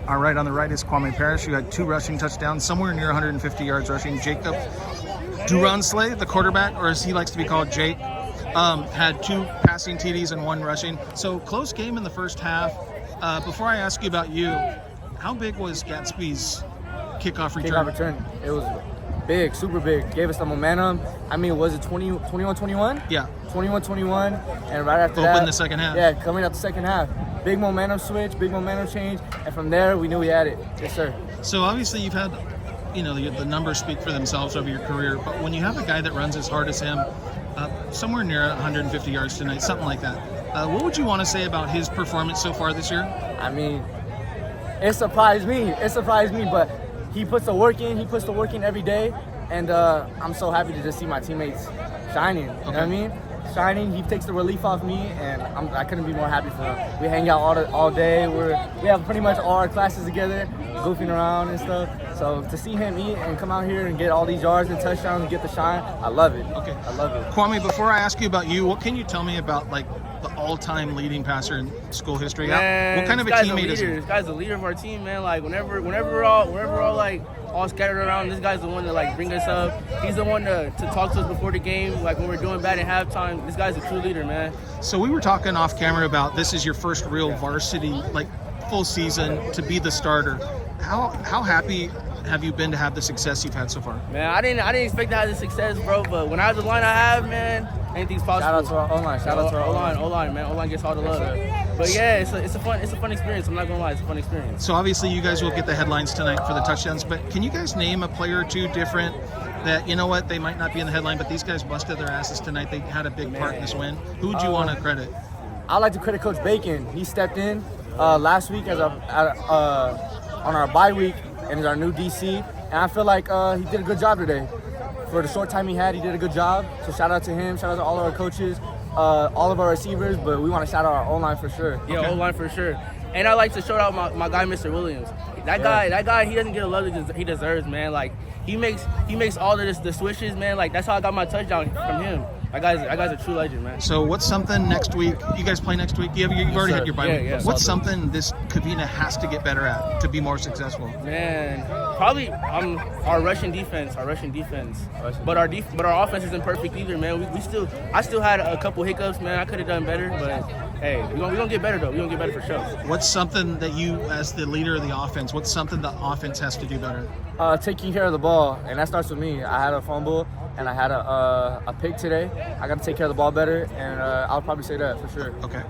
All right, on the right is Kwame Parrish, who had 2 rushing touchdowns, somewhere near 150 yards rushing. Jacob Duronslet, the quarterback, or as he likes to be called, Jake, had 2 passing TDs and 1 rushing. So close game in the first half. Before I ask you about you, how big was Gatsby's kickoff return? Kickoff return. It was big, super big. Gave us the momentum. I mean, was it 21-21? Yeah. 21-21, and right after that, opened the second half. Yeah, coming out the second half. Big momentum switch, big momentum change, and from there, we knew we had it. Yes, sir. So obviously you've had, the numbers speak for themselves over your career, but when you have a guy that runs as hard as him, somewhere near 150 yards tonight, something like that, what would you want to say about his performance so far this year? I mean, it surprised me. But he puts the work in. He puts the work in every day, and I'm so happy to just see my teammates shining. You know what I mean? Shining. He takes the relief off me, and I couldn't be more happy for him. We hang out all day. We have pretty much all our classes together, goofing around and stuff. So to see him eat and come out here and get all these yards and touchdowns and get the shine, I love it. Okay, I love it. Kwame, before I ask you about you, what can you tell me about the all-time leading passer in school history? Man, what kind of a teammate is he? This guy's the leader of our team, man. Like whenever we're all all scattered around, this guy's the one to bring us up. He's the one to talk to us before the game, like when we're doing bad at halftime. This guy's a true leader, man. So we were talking off camera about this is your first real varsity, full season to be the starter. How happy have you been to have the success you've had so far? Man, I didn't expect to have this success, bro. But when I have the line I have, man, anything's possible. Shout out to our O-line. Shout out to our O-line, man. O-line gets all the love. But yeah, it's a fun experience. I'm not gonna lie, it's a fun experience. So obviously you guys will get the headlines tonight for the touchdowns, but can you guys name a player or two different that, they might not be in the headline, but these guys busted their asses tonight. They had a big part in this win. Who would you want to credit? I like to credit Coach Bacon. He stepped in last week as on our bye week and is our new DC. And I feel like he did a good job today. For the short time he had, he did a good job. So shout out to him. Shout out to all of our coaches, all of our receivers. But we want to shout out our O-line for sure. Yeah, okay. O-line for sure. And I like to shout out my guy, Mr. Williams. That guy, he doesn't get the love he deserves, man. He makes all of the switches, man. That's how I got my touchdown from him. That guy's a true legend, man. So what's something next week? You guys play next week? You've already had your bye week. Yeah. What's something this Covina has to get better at to be more successful? Man, probably our rushing defense. But our offense isn't perfect either, man. I still had a couple hiccups, man. I could have done better, but hey, we're gonna get better though. We're gonna get better for sure. What's something that you, as the leader of the offense, what's something the offense has to do better? Taking care of the ball, and that starts with me. I had a fumble and I had a pick today. I got to take care of the ball better, and I'll probably say that for sure. Okay.